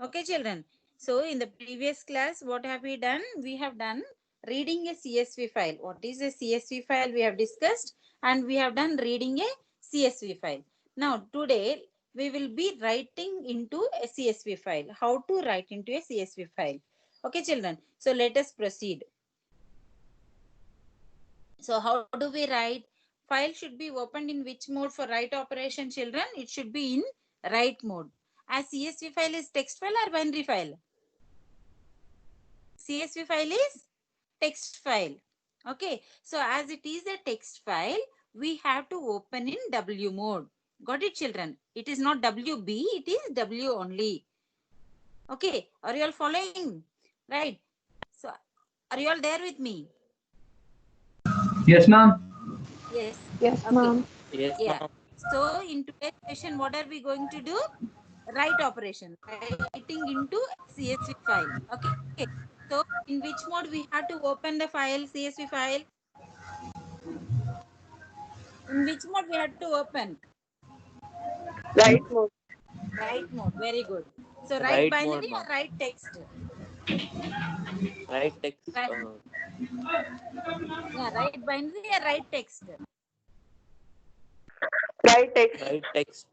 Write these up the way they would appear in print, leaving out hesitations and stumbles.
Okay, children. So in the previous class, what have we done? We have done reading a CSV file. What is a CSV file? We have discussed, and we have done reading a CSV file. Now today we will be writing into a CSV file. How to write into a CSV file? Okay, children. So let us proceed. So how do we write? File should be opened in which mode for write operation, children? It should be in write mode. As CSV file is text file or binary file? CSV file is text file. Okay. So as it is a text file, we have to open in W mode. Got it, children? It is not WB, it is W only. Okay. Are you all following? Right. So are you all there with me? Yes, ma'am. Yes. Yes, Okay. ma'am. Yes, Yeah. ma'am. So in today's session, what are we going to do? Write operation. Writing into CSV file. Okay. So in which mode we have to open the file, CSV file? In which mode we have to open? Right mode. Write mode. Very good. So write Right mode, binary ma'am. or write text? Right text. Right. Yeah, write binary or write text? Right text. Right text.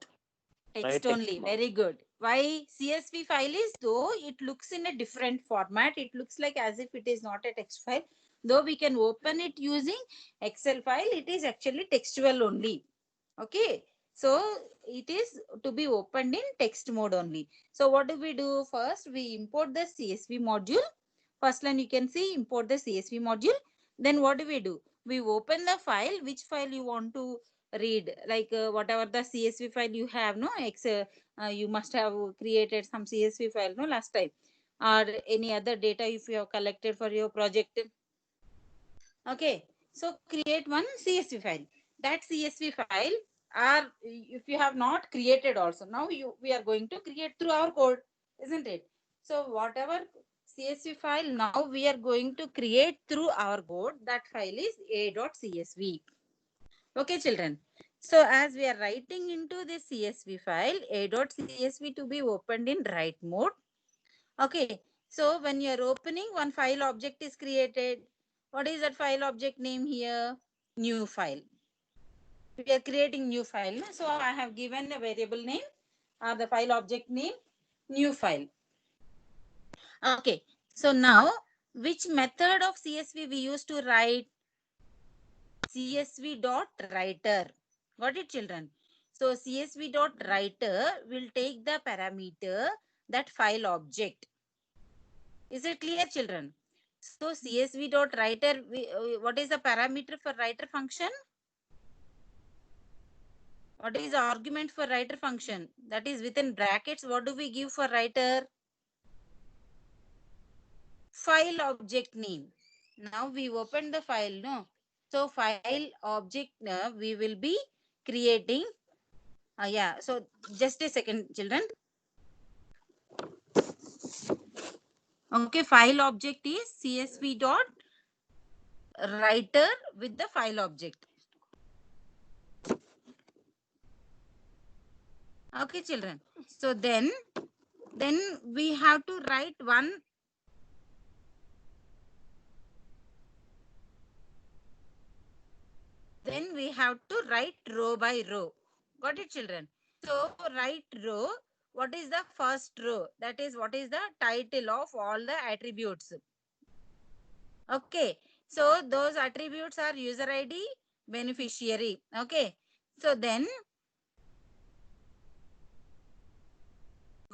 Right Text text, only. ma'am. Very good. Why CSV file is, though it looks in a different format, it looks like as if it is not a text file. Though we can open it using Excel file, it is actually textual only. Okay. So it is to be opened in text mode only. So what do we do? First, we import the CSV module. First line you can see import the CSV module. Then what do? We open the file. Which file you want to read? Like whatever the CSV file you have, no? You must have created some CSV file, no, last time, or any other data if you have collected for your project. Okay, so create one CSV file. That CSV file, or if you have not created also, now we are going to create through our code, isn't it? So whatever CSV file now we are going to create through our code, that file is a.csv. Okay, children. So as we are writing into this CSV file, a.csv to be opened in write mode. Okay. So when you are opening, one file object is created. What is that file object name here? New file. We are creating new file. So I have given a variable name or the file object name new file. Okay. So now which method of CSV we use to write? CSV dot writer. Got it, children? So CSV dot writer will take the parameter that file object. Is it clear, children? So CSV dot writer, what is the parameter for writer function? What is the argument for writer function? That is within brackets. What do we give for writer? File object name. Now we open the file, no? So file object, we will be creating. Yeah. So just a second, children. Okay. File object is CSV dot writer with the file object. Okay, children. So then we have to write one. Then we have to write row by row. Got it, children? So write row. What is the first row? That is what is the title of all the attributes. Okay. So those attributes are user ID, beneficiary. Okay. So then,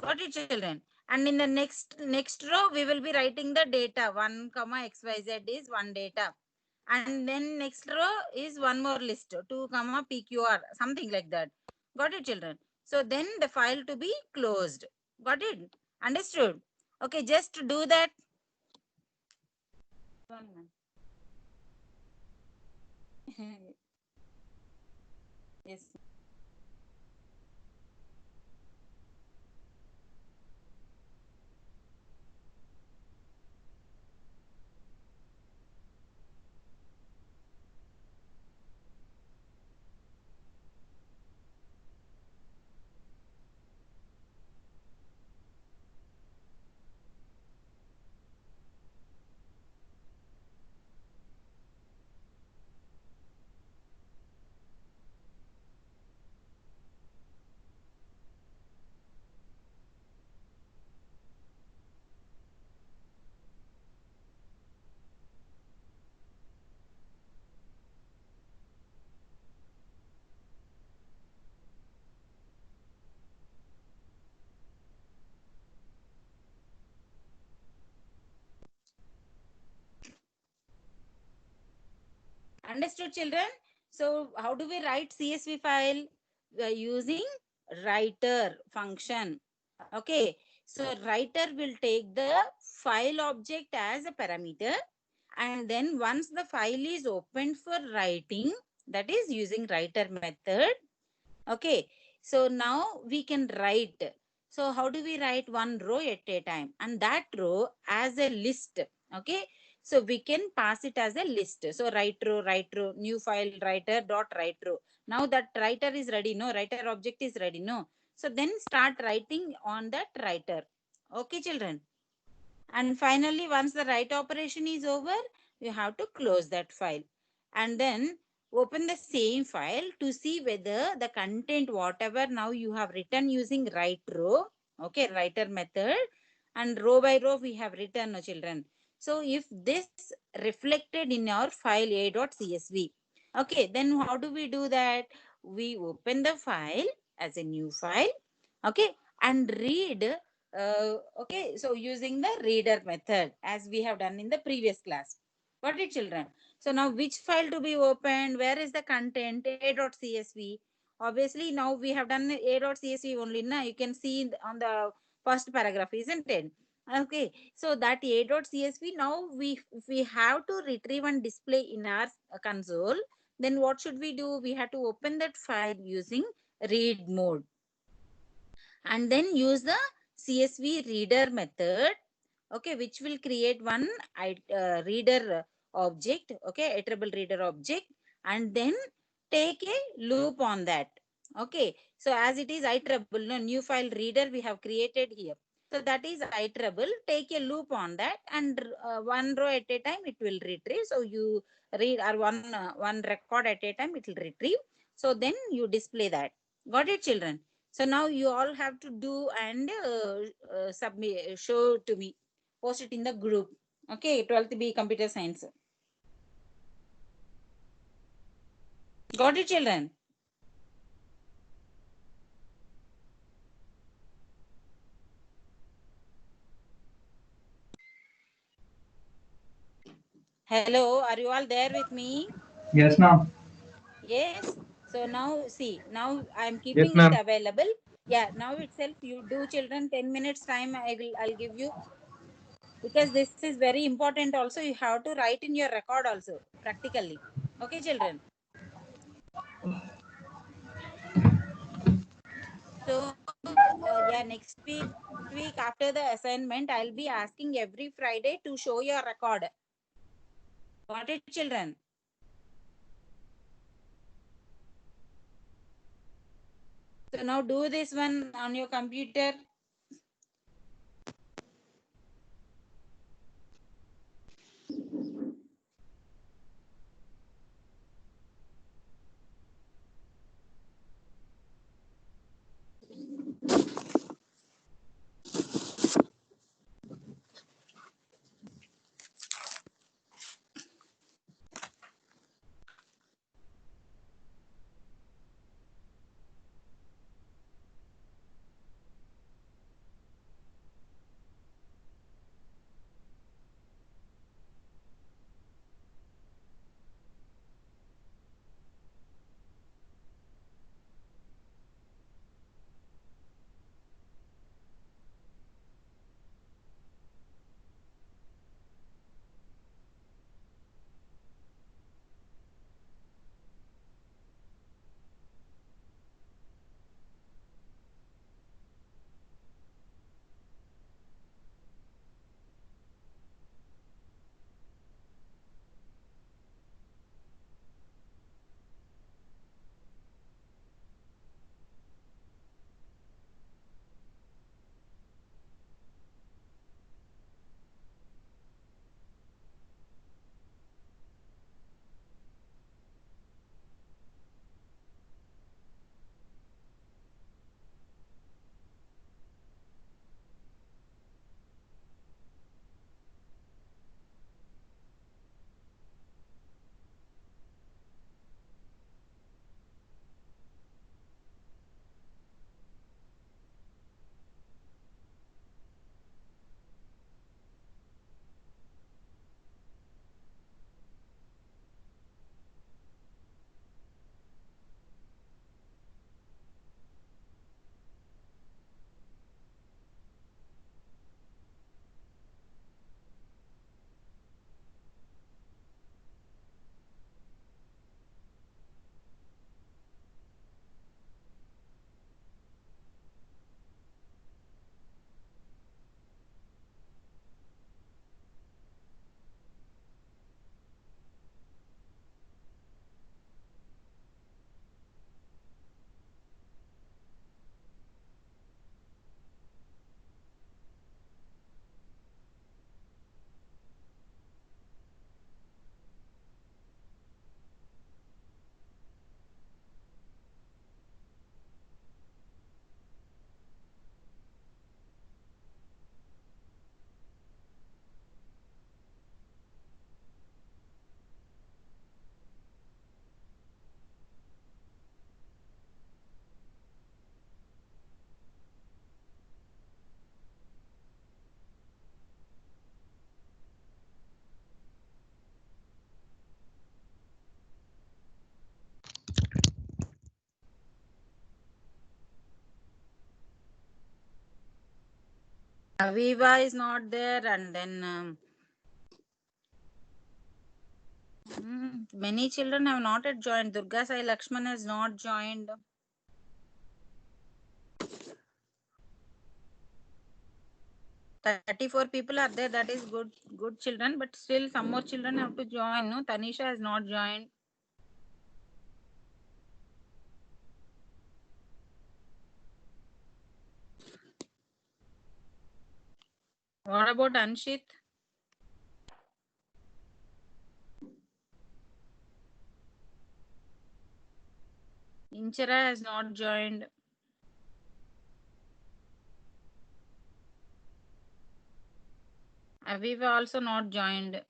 got it, children? And in the next row, we will be writing the data. 1, XYZ is one data. And then next row is one more list, 2, PQR, something like that. Got it, children? So then the file to be closed. Got it? Understood? Okay, just to do that. Yes. Understood, children? So how do we write CSV file? We are using writer function. Okay. So writer will take the file object as a parameter, and then once the file is opened for writing, that is using writer method. Okay. So now we can write. So how do we write one row at a time? And that row as a list. Okay. So we can pass it as a list. So write row, new file writer dot write row. Now that writer is ready. No, writer object is ready. No. So then start writing on that writer. Okay, children. And finally, once the write operation is over, you have to close that file. And then open the same file to see whether the content, whatever now you have written using write row, okay, writer method, and row by row we have written, no, children. So if this reflected in our file a.csv, okay, then how do we do that? We open the file as a new file, okay, and read. Okay, so using the reader method as we have done in the previous class. Got it, children? So now which file to be opened? Where is the content? A.csv. Obviously, now we have done A.csv only. Now you can see on the first paragraph, isn't it? Okay, so that A.csv now we have to retrieve and display in our console. Then what should we do? We have to open that file using read mode, and then use the CSV reader method, okay, which will create one reader object, okay, iterable reader object, and then take a loop on that. Okay, so as it is iterable, no, new file reader we have created here. So that is iterable. Take a loop on that, and one row at a time it will retrieve. So you read, or one record at a time it will retrieve. So then you display that. Got it, children? So now you all have to do and submit, show to me, post it in the group. Okay, 12th B computer science. Got it, children? Hello, are you all there with me? Yes, ma'am. Yes. So now see, now I'm Yes, keeping it ma'am. available. Yeah, now itself you do, children. 10 minutes time I'll give you, because this is very important. Also, you have to write in your record also practically. Okay, children. So yeah, next week after the assignment, I'll be asking every Friday to show your record. Got it, children? So now do this one on your computer. Aviva is not there, and then many children have not yet joined. Durga Sai Lakshman has not joined. That 34 people are there. That is good children, but still some more children have to join. No, Tanisha has not joined. What about Anshit? Inchara has not joined. Aviva also not joined.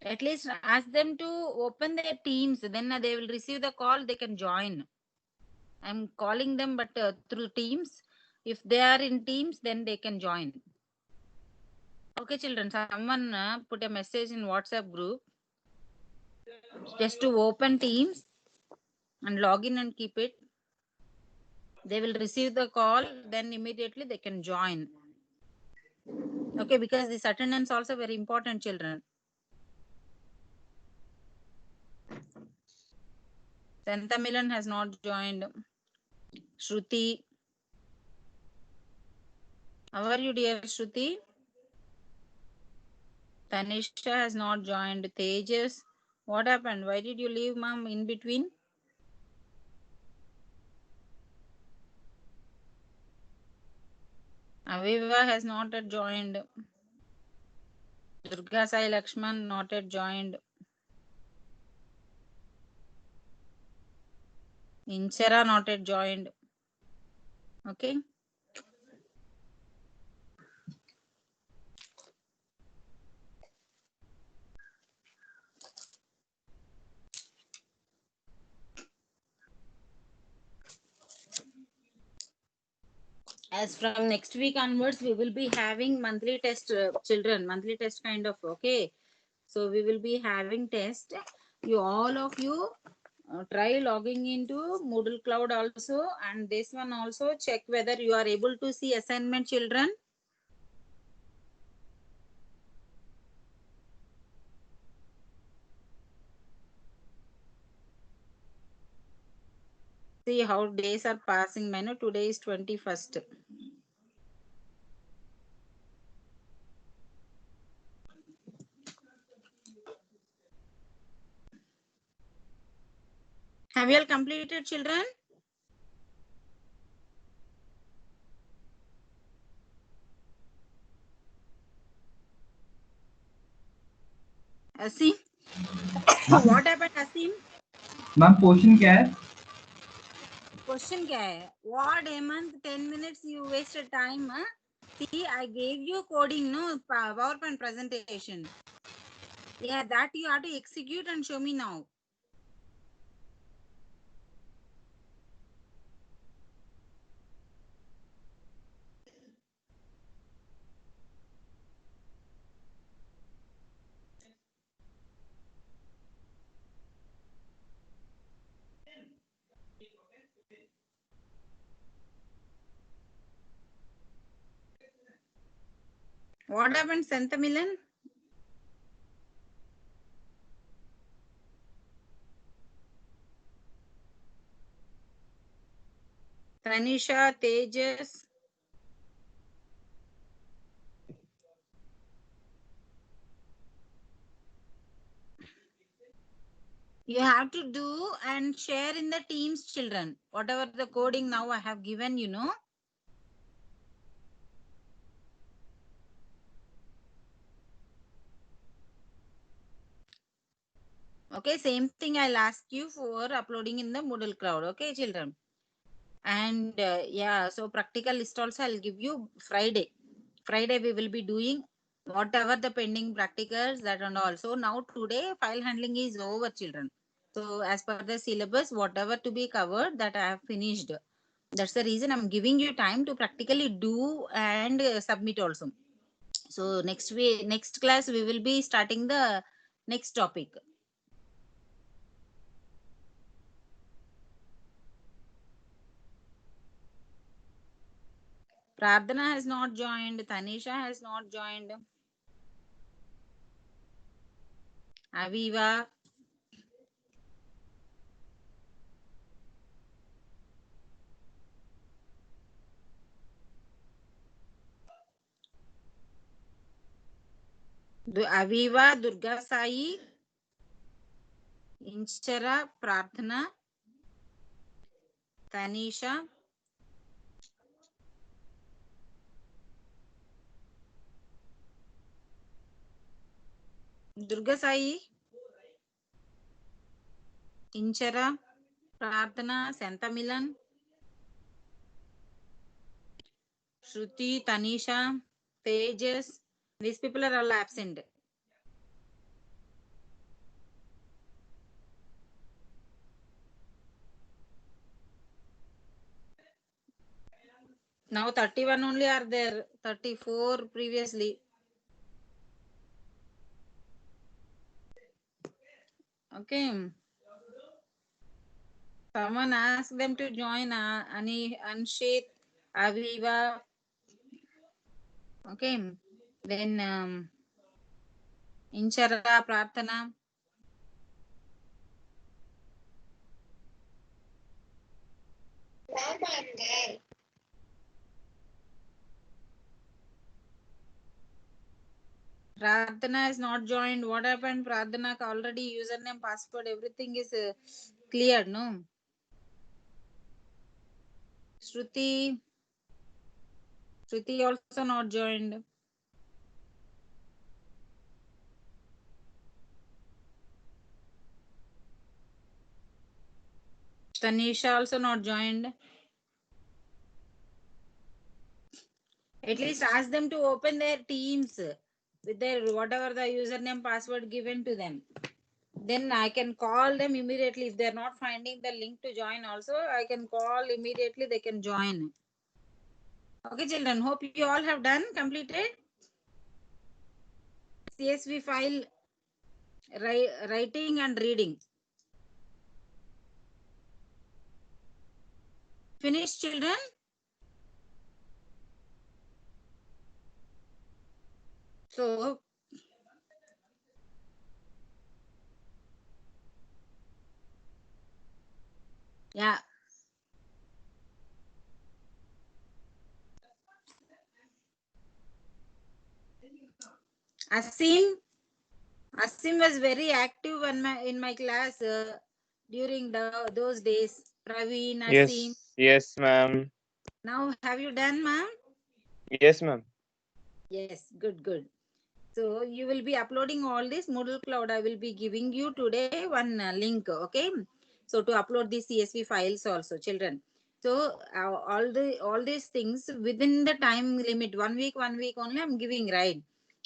At least ask them to open their teams. Then they will receive the call. They can join. I'm calling them, but through Teams. If they are in Teams, then they can join. Okay, children. Someone put a message in WhatsApp group just to open Teams and log in and keep it. They will receive the call. Then immediately they can join. Okay, because this attendance also very important, children. Santa Milan has not joined. Shruti. How are you, dear Shruti? Tanisha has not joined. Tejas. What happened? Why did you leave, mom, in between? Aviva has not yet joined. Durga Sai Lakshman not yet joined. Inchara not yet joined. Okay. As from next week onwards, we will be having monthly test, children, monthly test kind of. Okay. So we will be having test. You all of you try logging into Moodle Cloud also, and this one also check whether you are able to see assignment, children. See how days are passing. Manu, today is 21st. Have you all completed, children? Asim? What happened, Asim? Ma'am question क्या है? Question क्या है? What, Hemant? 10 minutes you wasted time, huh? See, I gave you coding, no? PowerPoint presentation. Yeah, that you have to execute and show me now. What happened, Santamilan? Tanisha, Tejas. You have to do and share in the teams, children. Whatever the coding now I have given, you know. Okay, same thing I'll ask you for uploading in the Moodle Cloud. Okay, children. And yeah, so practical list also I'll give you Friday. Friday we will be doing whatever the pending practicals, that and all. So now today file handling is over, children. So as per the syllabus, whatever to be covered, that I have finished. That's the reason I'm giving you time to practically do and submit also. So next class we will be starting the next topic. Prardhana has not joined. Tanisha has not joined. Aviva. Aviva, Durga Sai, Inchara, Prarthana, Tanisha, Durga Sai, Inchara, Prarthana, Santa Milan, Shruti, Tanisha, Tejas. These people are all absent. Now 31 only are there. 34 previously. Okay. Someone ask them to join Ani, Anshit, Aviva. Okay. Then Inchara, Prarthana. Prarthana has not joined. What happened? Prarthana already username, password, everything is cleared, no? Shruti also not joined. Tanisha also not joined. At least ask them to open their Teams with their whatever the username password given to them. Then I can call them immediately. If they're not finding the link to join also, I can call immediately, they can join. Okay, children, hope you all have done, completed. CSV file writing and reading. Finished, children? So, yeah. Asim was very active in my class during those days. Praveen, Asim. Yes, ma'am. Now, have you done, ma'am? Yes, ma'am. Yes, good. So you will be uploading all this Moodle Cloud. I will be giving you today one link. Okay. So to upload the CSV files also, children. So all these things within the time limit, 1 week only I'm giving, right?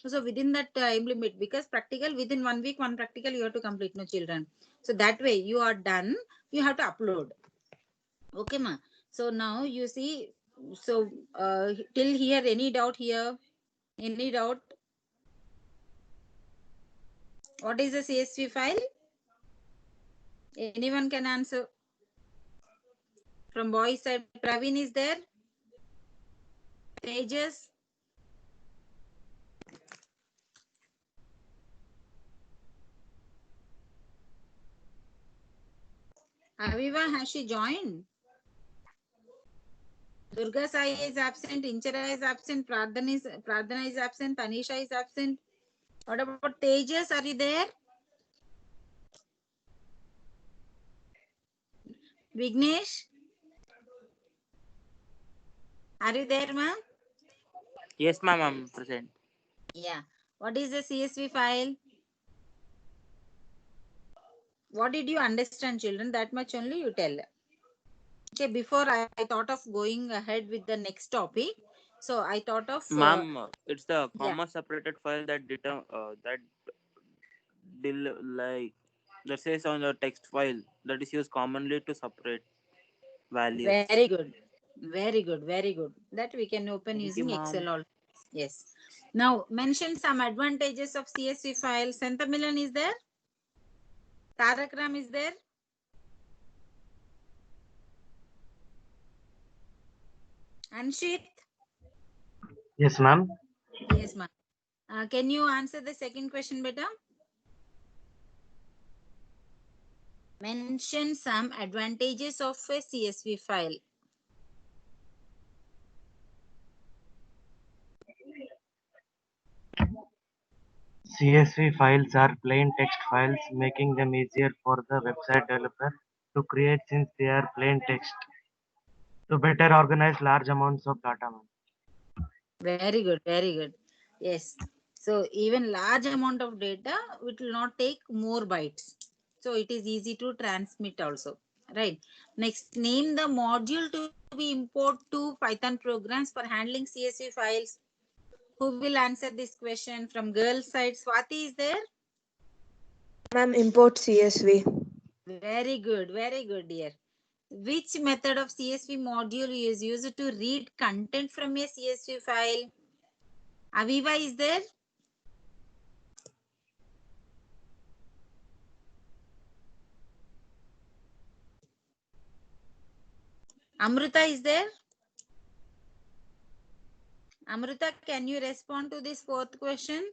So within that time limit, because practical within 1 week, one practical you have to complete, no, children. So that way you are done. You have to upload. Okay, ma. So now you see. So till here, any doubt here? Any doubt? What is the CSV file? Anyone can answer. From boys side, Praveen is there. Pages. Aviva, has she joined? Durga Sai is absent. Inchara is absent. Pradhana is absent. Tanisha is absent. What about Tejas? Are you there? Vignesh? Are you there, ma'am? Yes, ma'am, I'm present. Yeah. What is the CSV file? What did you understand, children? That much only you tell. Okay, before I thought of going ahead with the next topic. So I thought of Ma'am, it's the yeah. comma separated file that like that says on the text file that is used commonly to separate values. Very good. Very good. That we can open Thank you, using ma'am. Excel also. Yes. Now, mention some advantages of CSV file. Santamilan is there? Tarakram is there? Anshit? Yes, ma'am. Yes, ma'am. Can you answer the second question, beta? Mention some advantages of a CSV file. CSV files are plain text files, making them easier for the website developer to create since they are plain text to better organize large amounts of data, ma'am. Very good, very good. Yes. So even large amount of data, it will not take more bytes. So it is easy to transmit also. Right. Next, name the module to be import to Python programs for handling CSV files. Who will answer this question from girls side? Swati is there? Ma'am, import CSV. Very good, dear. Which method of CSV module is used to read content from a CSV file? Aviva is there? Amrita is there? Amrita, can you respond to this fourth question?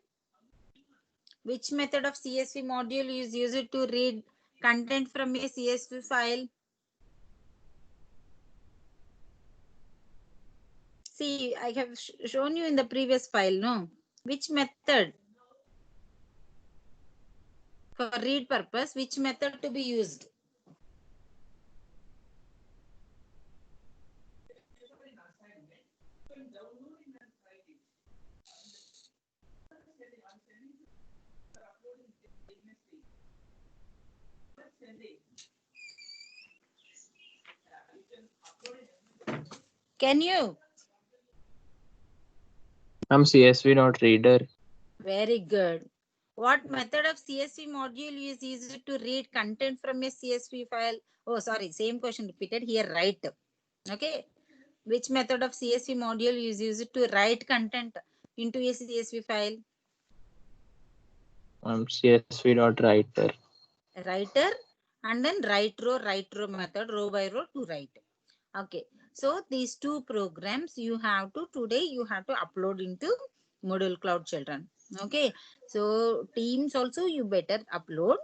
Which method of CSV module is used to read content from a CSV file? See, I have shown you in the previous file, no? Which method? For read purpose, which method to be used? Can you? I'm CSV, not reader. Very good. What method of CSV module is used to read content from a CSV file? Oh, sorry, same question repeated here, right? Okay. Which method of CSV module is used to write content into a CSV file? I'm CSV, not writer. Writer and then write row method, row by row to write. Okay. So these two programs you have to upload into Moodle Cloud, children. Okay. So Teams also you better upload,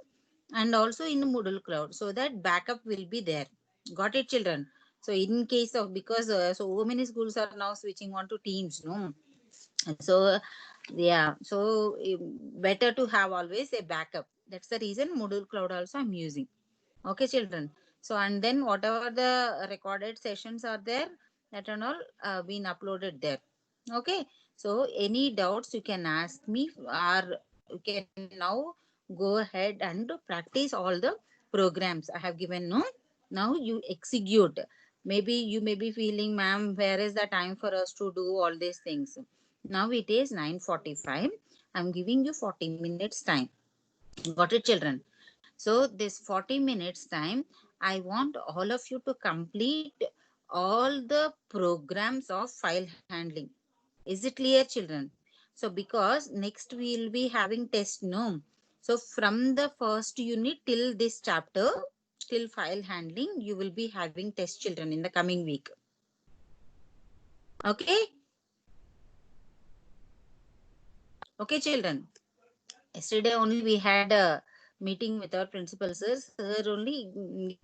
and also in the Moodle Cloud, so that backup will be there. Got it, children? So in case of, because so many schools are now switching on to Teams, no? So yeah, so better to have always a backup. That's the reason Moodle Cloud also I'm using. Okay, children. So and then whatever the recorded sessions are there, that and all been uploaded there. Okay. So any doubts you can ask me, or you can now go ahead and practice all the programs I have given. No, now you execute. Maybe you may be feeling, ma'am, where is the time for us to do all these things? Now it is 9:45. I'm giving you 40 minutes time. Got it, children? So this 40 minutes time, I want all of you to complete all the programs of file handling. Is it clear, children? So because next we will be having test, no? So from the first unit till this chapter, till file handling, you will be having test, children, in the coming week. Okay? Okay, children. Yesterday only we had a meeting with our principal sir. Sir only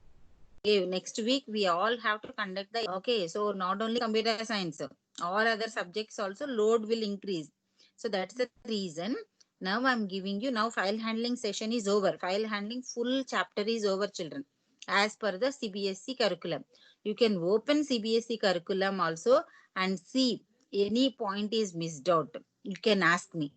gave next week we all have to conduct the, okay, so not only computer science, all other subjects also load will increase. So that's the reason now I'm giving you, now file handling session is over. File handling full chapter is over, children, as per the CBSE curriculum. You can open CBSE curriculum also and see any point is missed out. You can ask me.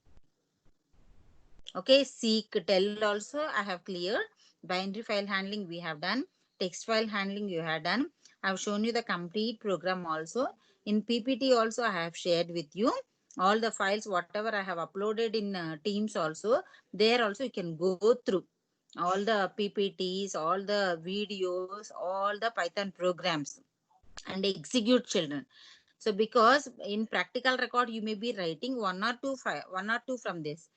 Okay, seek, tell also I have cleared. Binary file handling we have done. Text file handling you have done. I have shown you the complete program also. In PPT also I have shared with you all the files, whatever I have uploaded in Teams also. There also you can go through all the PPTs, all the videos, all the Python programs, and execute, children. So because in practical record you may be writing one or two from this,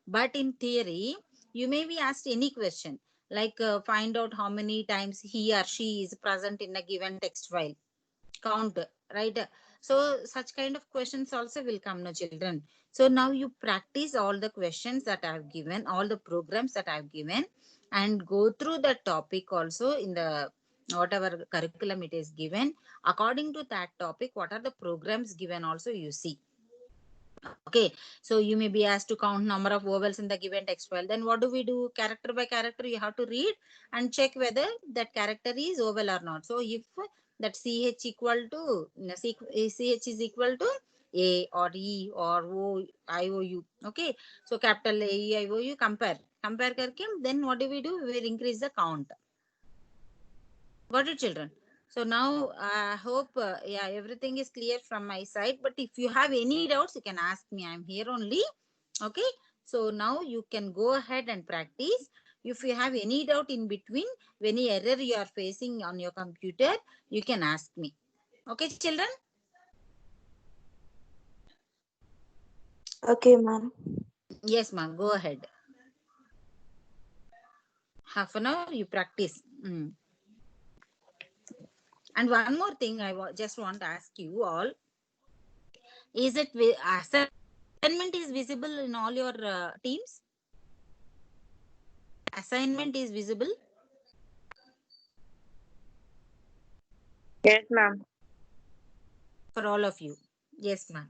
but in theory you may be asked any question like find out how many times he or she is present in a given text file, count, right? So such kind of questions also will come, no children. So now you practice all the questions that I have given, all the programs that I have given, and go through the topic also in the whatever curriculum it is given. According to that topic, what are the programs given also you see. Okay, so you may be asked to count number of vowels in the given text file. Then what do we do? Character by character, you have to read and check whether that character is vowel or not. So if that CH equal to CH is equal to A or E or O, I, O, U. Okay, so capital A, E, I, O, U, compare करके, then what do? We will increase the count. Got it, children? So now I hope yeah, everything is clear from my side. But if you have any doubts, you can ask me. I'm here only. Okay. So now you can go ahead and practice. If you have any doubt in between, any error you are facing on your computer, you can ask me. Okay, children? Okay, ma'am. Yes, ma'am. Go ahead. Half an hour you practice. And one more thing I just want to ask you all. Is it assignment is visible in all your teams? Assignment is visible? Yes, ma'am. For all of you? Yes, ma'am.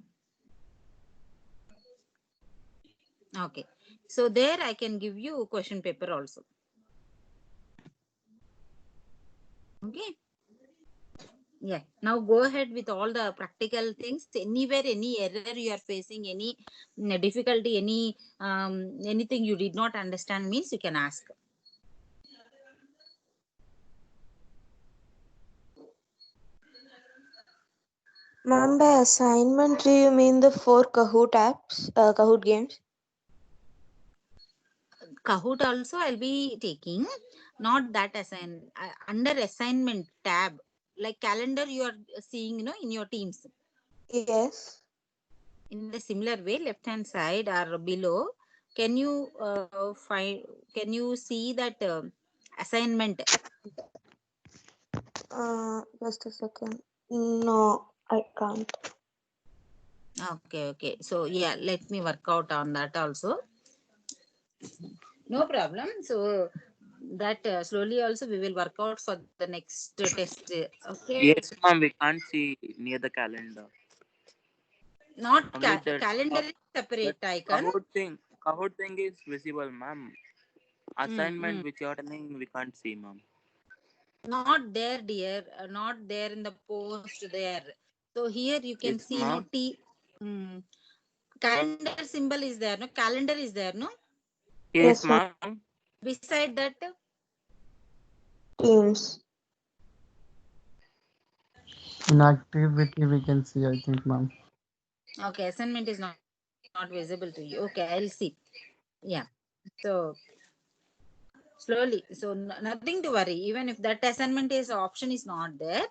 Okay. So there I can give you question paper also. Okay. Yeah. Now go ahead with all the practical things. Anywhere, any error you are facing, any difficulty, any anything you did not understand means you can ask. Ma'am, by assignment, do you mean the 4 Kahoot apps, Kahoot games? Kahoot also I'll be taking, not that under assignment tab, like calendar you are seeing, in your teams. Yes. In the similar way, left hand side or below, can you can you see that assignment? Just a second. No, I can't. Okay. So yeah, let me work out on that also. No problem. So that slowly also we will work out for the next test. Okay. Yes, ma'am, we can't see near the calendar. Not Only that calendar is separate icon. Kahoot thing is visible, ma'am. Assignment which you are telling we can't see, ma'am. Not there, dear. Not there in the post there. So here you can Yes, see ma'am. calendar symbol is there. No, calendar is there. No, Yes, Yes, ma'am. ma'am. beside that. Teams. In activity, we can see, I think, ma'am. Okay, assignment is not visible to you. Okay, I'll see. Yeah. So slowly. So nothing to worry. Even if that assignment is option is not there,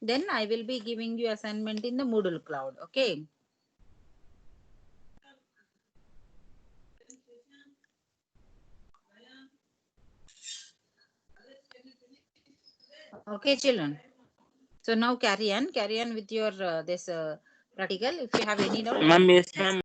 then I will be giving you assignment in the Moodle cloud. Okay. Okay, children. So now carry on with your this practical. If you have any doubt, Ma'am, yes, ma'am.